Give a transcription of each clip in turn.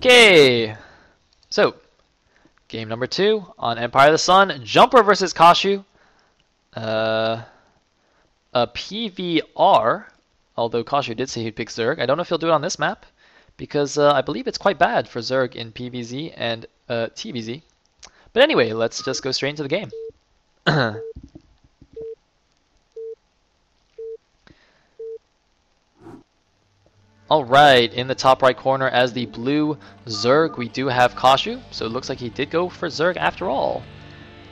Okay, so game number 2 on Empire of the Sun, Jumper versus Kashu. A PVR, although Kashu did say he'd pick Zerg. I don't know if he'll do it on this map, because I believe it's quite bad for Zerg in PvZ and TvZ. But anyway, let's just go straight into the game. Alright, in the top right corner as the blue Zerg, we do have Kashu, so it looks like he did go for Zerg after all.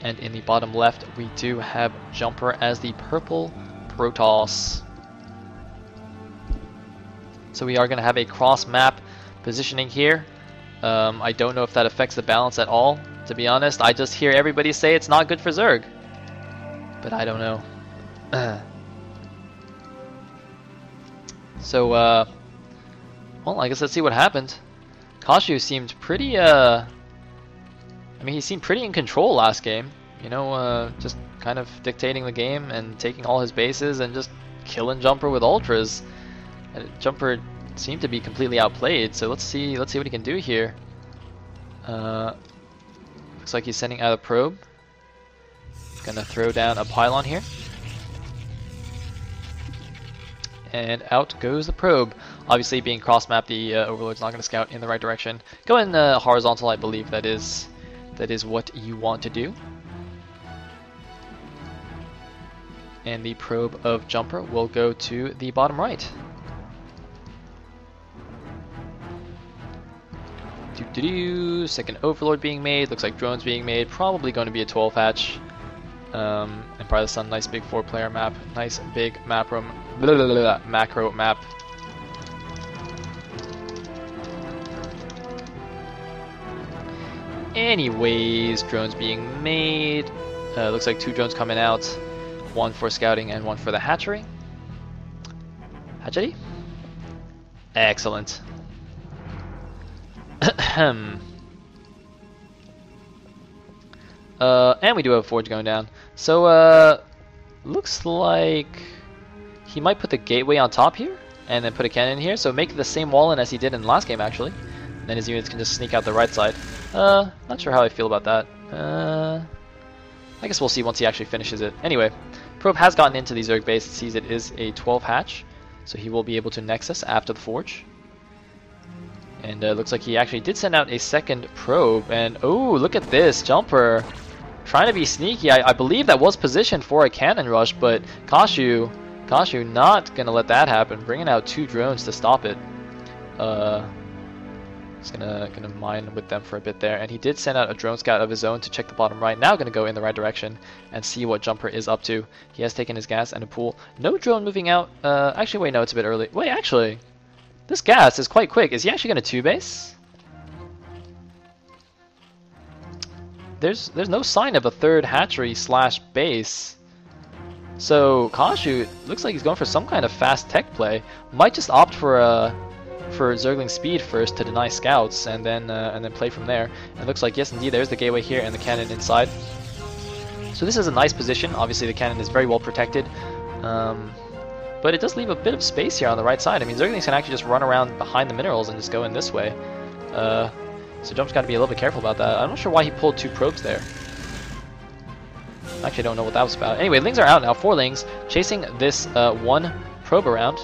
And in the bottom left, we do have Jumper as the purple Protoss. So we are going to have a cross-map positioning here. I don't know if that affects the balance at all, to be honest. I just hear everybody say it's not good for Zerg. But I don't know. So, well, I guess let's see what happened. Kashu seemed pretty, I mean, he seemed pretty in control last game. You know, just kind of dictating the game and taking all his bases and just killing Jumper with ultras. And Jumper seemed to be completely outplayed, so let's see what he can do here. Looks like he's sending out a probe. Gonna throw down a pylon here. And out goes the probe. Obviously, being cross-mapped, the Overlord's not going to scout in the right direction. Go in horizontal, I believe that is what you want to do. And the probe of Jumper will go to the bottom right. Second Overlord being made. Looks like drones being made. Probably going to be a 12 hatch. Empire of the Sun, nice big 4-player map. Nice big macro map. Anyways, drones being made. Looks like 2 drones coming out. 1 for scouting and 1 for the hatchery. Hatchery? Excellent. And we do have a forge going down. So, looks like he might put the gateway on top here, and then put a cannon here, so make the same wall in as he did in the last game, actually. And then his units can just sneak out the right side. Not sure how I feel about that. I guess we'll see once he actually finishes it. Anyway, Probe has gotten into the Zerg base. It sees it is a 12 hatch, so he will be able to Nexus after the forge. And looks like he actually did send out a second probe, and oh, look at this, Jumper trying to be sneaky. I believe that was positioned for a cannon rush, but Kashu not gonna let that happen, bringing out 2 drones to stop it. He's gonna mine with them for a bit there, and he did send out a drone scout of his own to check the bottom right. Now gonna go in the right direction and see what Jumper is up to. He has taken his gas and a pool. No drone moving out. Actually, wait, no, it's a bit early. Wait, actually, this gas is quite quick. Is he actually gonna 2-base? There's no sign of a 3rd hatchery / base. So Kashu looks like he's going for some kind of fast tech play. Might just opt for Zergling speed first to deny scouts, and then play from there. And it looks like, yes indeed, there's the gateway here and the cannon inside. So this is a nice position. Obviously the cannon is very well protected, but it does leave a bit of space here on the right side. I mean, Zerglings can actually just run around behind the minerals and just go in this way. So Jump's got to be a little bit careful about that. I'm not sure why he pulled 2 probes there. Actually, don't know what that was about. Anyway, Lings are out now. 4 Lings chasing this 1 probe around.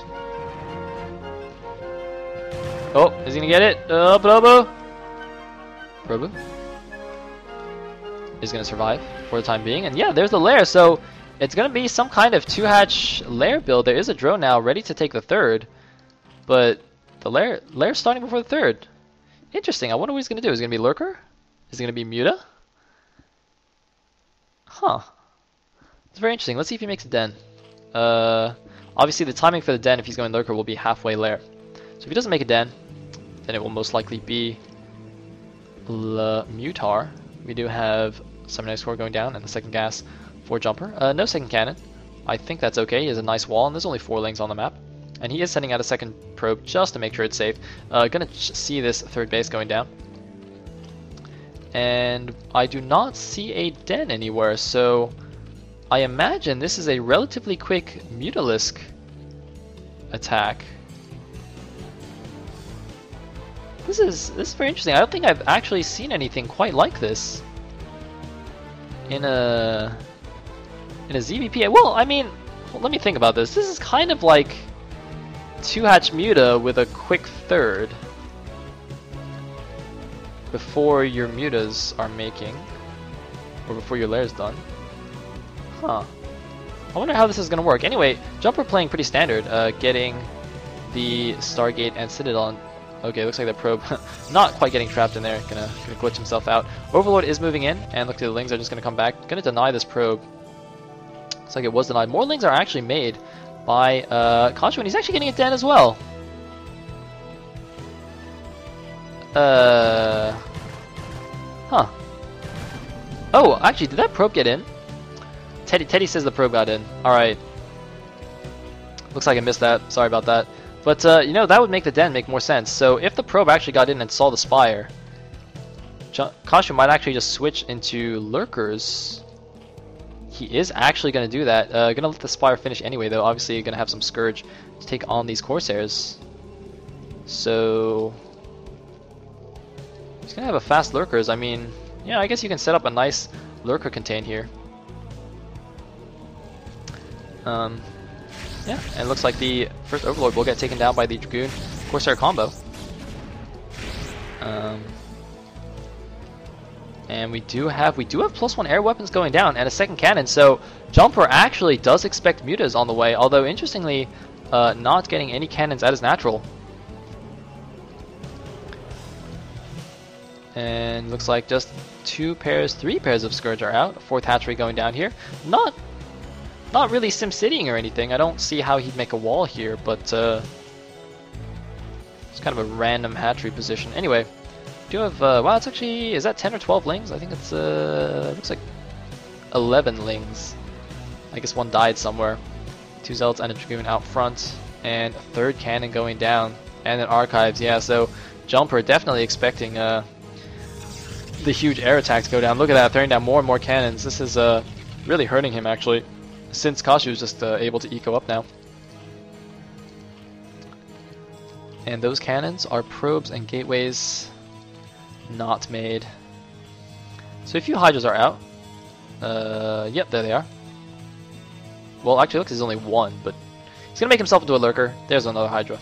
Oh, is he gonna get it? Probo is gonna survive for the time being, and yeah, there's the lair. So it's gonna be some kind of 2-hatch lair build. There is a drone now ready to take the 3rd, but the lair's starting before the 3rd. Interesting. I wonder what he's gonna do. Is it gonna be Lurker? Is it gonna be Muta? Huh. It's very interesting. Let's see if he makes a den. Obviously the timing for the den, if he's going Lurker, will be halfway lair. So if he doesn't make a den, then it will most likely be Mutar. We do have Summoning Score going down and the second gas for Jumper. No second cannon. I think that's okay. He has a nice wall, and there's only 4 Lings on the map. And he is sending out a second probe just to make sure it's safe. Gonna see this 3rd base going down. And I do not see a den anywhere, so I imagine this is a relatively quick Mutalisk attack. This is very interesting. I don't think I've actually seen anything quite like this in a ZVP. Well, I mean, let me think about this. This is kind of like 2-hatch Muta with a quick third before your mutas are making, or before your lair's done. Huh. I wonder how this is gonna work. Anyway, Jumper playing pretty standard, getting the Stargate and Citadel. Okay, looks like the probe not quite getting trapped in there, gonna glitch himself out. Overlord is moving in, and look, the Lings are just gonna come back. Gonna deny this probe. Looks like it was denied. More Lings are actually made by Kashu, and he's actually getting it dead as well. Huh. Oh, actually, did that probe get in? Teddy says the probe got in. Alright. Looks like I missed that. Sorry about that. But, you know, that would make the den make more sense. So, if the probe actually got in and saw the Spire, Kashu might actually just switch into Lurkers. He is actually going to do that. Going to let the Spire finish anyway, though. Obviously, you're going to have some Scourge to take on these Corsairs. So, he's going to have a fast Lurkers. I mean, yeah, I guess you can set up a nice Lurker contain here. Yeah, and it looks like the first Overlord will get taken down by the Dragoon Corsair combo. And we do have +1 air weapons going down and a second cannon, so Jumper actually does expect mutas on the way, although interestingly not getting any cannons at his natural. And looks like just 3 pairs of Scourge are out. A 4th hatchery going down here. Not really SimCitying or anything. I don't see how he'd make a wall here, but it's kind of a random hatchery position. Anyway, do have wow, it's actually, is that 10 or 12 Lings? I think it's looks like 11 Lings. I guess one died somewhere. 2 Zealots and a Dragoon out front, and a 3rd cannon going down, and then Archives. Yeah, so Jumper definitely expecting the huge air attack to go down. Look at that, throwing down more and more cannons. This is really hurting him actually, since Kashu is just able to eco up now. And those cannons are probes and gateways not made. So a few Hydras are out. Yep, there they are. Well, actually, looks there's only one, but he's gonna make himself into a Lurker. There's another Hydra.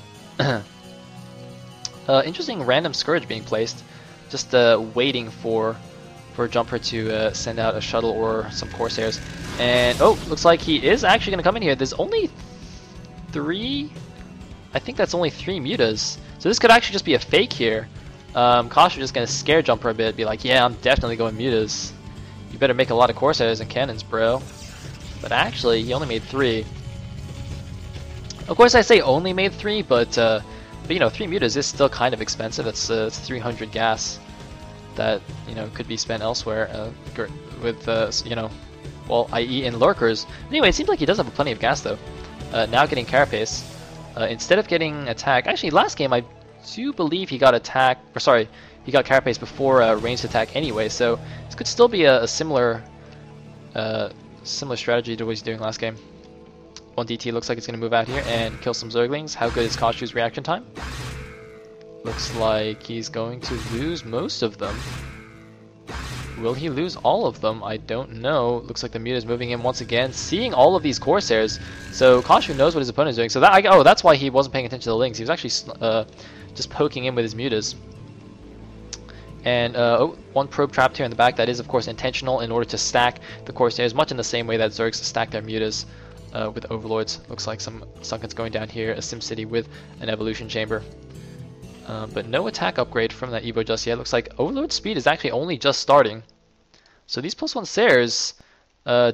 Interesting random Scourge being placed, just waiting for Jumper to send out a shuttle or some Corsairs. And oh, looks like he is actually going to come in here. There's only 3, I think that's only 3 mutas. So this could actually just be a fake here. Kashu just going to scare Jumper a bit, be like, yeah, I'm definitely going mutas. You better make a lot of Corsairs and cannons, bro. But actually, he only made 3. Of course, I say only made 3, but you know, 3 mutas is still kind of expensive. It's 300 gas that, you know, could be spent elsewhere with, you know, well, i.e. in Lurkers. Anyway, it seems like he does have plenty of gas, though. Now getting Carapace. Instead of getting attack, actually, last game I do believe he got attack, or sorry, he got Carapace before ranged attack anyway, so this could still be a similar strategy to what he's doing last game. 1DT looks like it's going to move out here and kill some Zerglings. How good is Kashu's reaction time? Looks like he's going to lose most of them. Will he lose all of them? I don't know. Looks like the Muta is moving in once again, seeing all of these Corsairs. So Kashu knows what his opponent is doing. So that oh, that's why he wasn't paying attention to the Lings. He was actually just poking in with his Mutas. And oh, one probe trapped here in the back. That is, of course, intentional in order to stack the Corsairs, much in the same way that Zergs stack their Mutas with Overlords. Looks like some Sunkens going down here, a SimCity with an Evolution Chamber. But no attack upgrade from that Evo just yet. Looks like Overlord speed is actually only just starting. So these +1 Sairs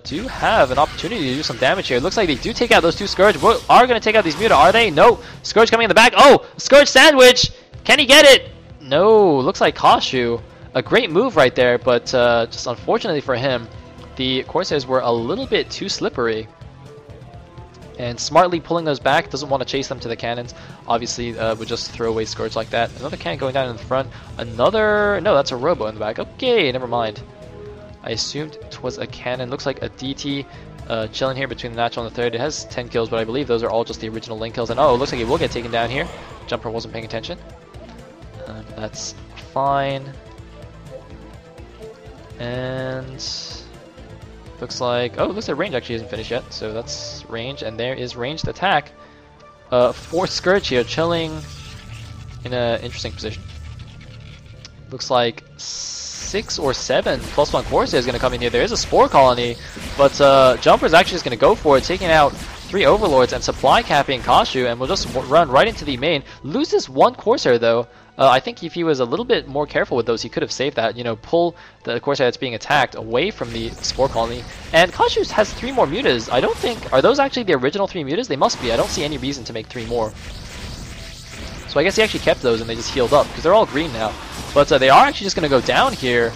do have an opportunity to do some damage here. It looks like they do take out those 2 Scourge. What are going to take out these Muta, are they? No. Scourge coming in the back. Oh, Scourge sandwich. Can he get it? No. Looks like Kashu. A great move right there, but just unfortunately for him, the Corsairs were a little bit too slippery. And smartly pulling those back, doesn't want to chase them to the cannons. Obviously, would just throw away Scourge like that. Another cannon going down in the front. Another... No, that's a Robo in the back. Okay, never mind. I assumed it was a cannon. Looks like a DT chilling here between the natural and the third. It has 10 kills, but I believe those are all just the original link kills. And oh, it looks like he will get taken down here. Jumper wasn't paying attention. That's fine. And looks like, oh, looks like range actually isn't finished yet, so that's range, and there is ranged attack. 4 Scourge here, chilling in an interesting position. Looks like 6 or 7 +1 Corsair is going to come in here. There is a Spore Colony, but Jumper's actually just going to go for it, taking out 3 Overlords and supply capping Kashu, and will just run right into the main. Loses 1 Corsair though. I think if he was a little bit more careful with those, he could have saved that. You know, pull the Corsair that's being attacked away from the Spore Colony. And Kashu has 3 more mutas. I don't think, are those actually the original 3 mutas? They must be. I don't see any reason to make 3 more. So I guess he actually kept those and they just healed up, because they're all green now. But they are actually just going to go down here.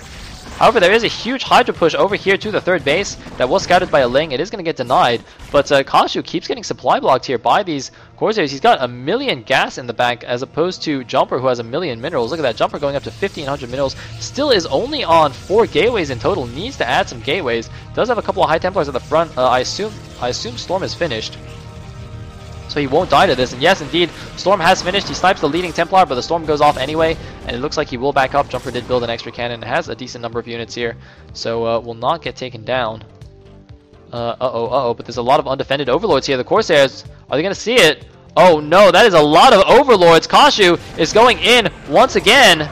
However, there is a huge Hydra push over here to the 3rd base that was scouted by a Ling. It is going to get denied, but Kashu keeps getting supply blocked here by these Corsairs. He's got 1,000,000 gas in the bank as opposed to Jumper, who has 1,000,000 minerals. Look at that, Jumper going up to 1,500 minerals. Still is only on 4 gateways in total. Needs to add some gateways. Does have a couple of High Templars at the front. I assume Storm is finished, so he won't die to this. And yes, indeed, Storm has finished. He snipes the leading Templar, but the Storm goes off anyway, and it looks like he will back up. Jumper did build an extra cannon, has a decent number of units here, so will not get taken down. But there's a lot of undefended Overlords here. The Corsairs, are they going to see it? Oh no, that is a lot of Overlords. Kashu is going in once again.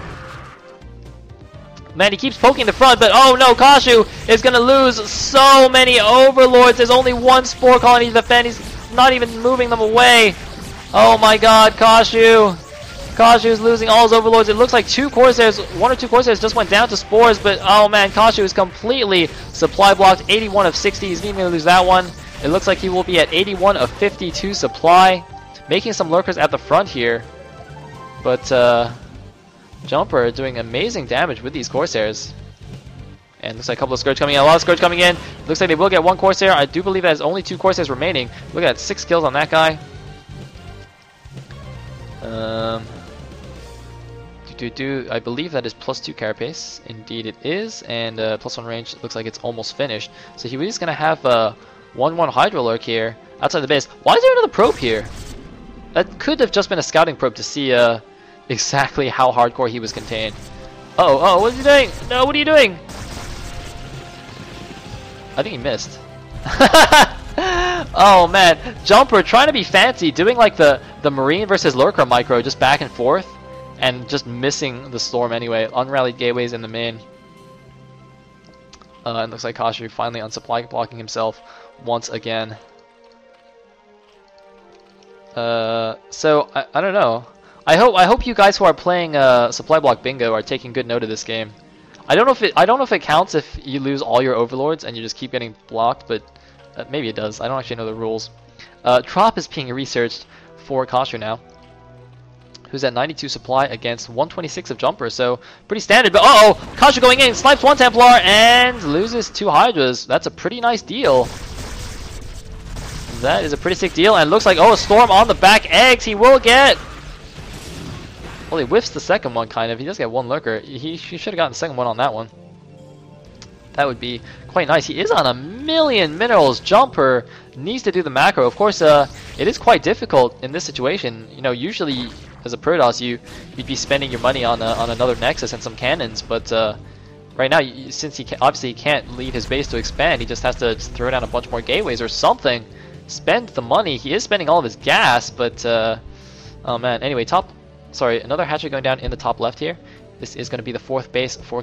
Man, he keeps poking the front, but oh no, Kashu is going to lose so many Overlords. There's only 1 Spore Colony to defend. He's not even moving them away. Oh my god, Kashu. Kashu is losing all his Overlords. It looks like 2 Corsairs, 1 or 2 Corsairs just went down to Spores, but oh man, Kashu is completely supply blocked. 81 of 60. He's even going to lose that one. It looks like he will be at 81 of 52 supply. Making some lurkers at the front here. But Jumper doing amazing damage with these Corsairs. And looks like a couple of Scourge coming in, a lot of Scourge coming in. Looks like they will get 1 Corsair. I do believe there's only 2 Corsairs remaining. Look at that, 6 kills on that guy. I believe that is +2 carapace. Indeed it is. And +1 range, looks like it's almost finished. So he is going to have a 1-1 Hydro Lurk here outside the base. Why is there another probe here? That could have just been a scouting probe to see exactly how hardcore he was contained. Oh, what is he doing? No, what are you doing? I think he missed. Oh man, Jumper trying to be fancy, doing like the Marine versus Lurker micro, just back and forth, and just missing the Storm anyway. Unrallied gateways in the main. And looks like Kashu finally on supply blocking himself once again. So I don't know. I hope you guys who are playing supply block bingo are taking good note of this game. I don't know if it counts if you lose all your Overlords and you just keep getting blocked, but maybe it does. I don't actually know the rules. Trop is being researched for Kashu now, who's at 92 supply against 126 of Jumper, so pretty standard. But Kashu going in, snipes 1 Templar and loses 2 Hydras. That's a pretty nice deal. That is a pretty sick deal, and looks like a Storm on the back eggs. He will get. Well, he whiffs the second one, kind of. He does get 1 Lurker. He should have gotten the second one on that one. That would be quite nice. He is on 1,000,000 minerals. Jumper needs to do the macro. Of course, it is quite difficult in this situation. You know, usually as a Protoss, you'd be spending your money on another Nexus and some cannons, but right now, since he obviously can't leave his base to expand, he just has to throw down a bunch more gateways or something. Spend the money. He is spending all of his gas, but oh man. Anyway, another hatchery going down in the top left here. This is going to be the 4th base for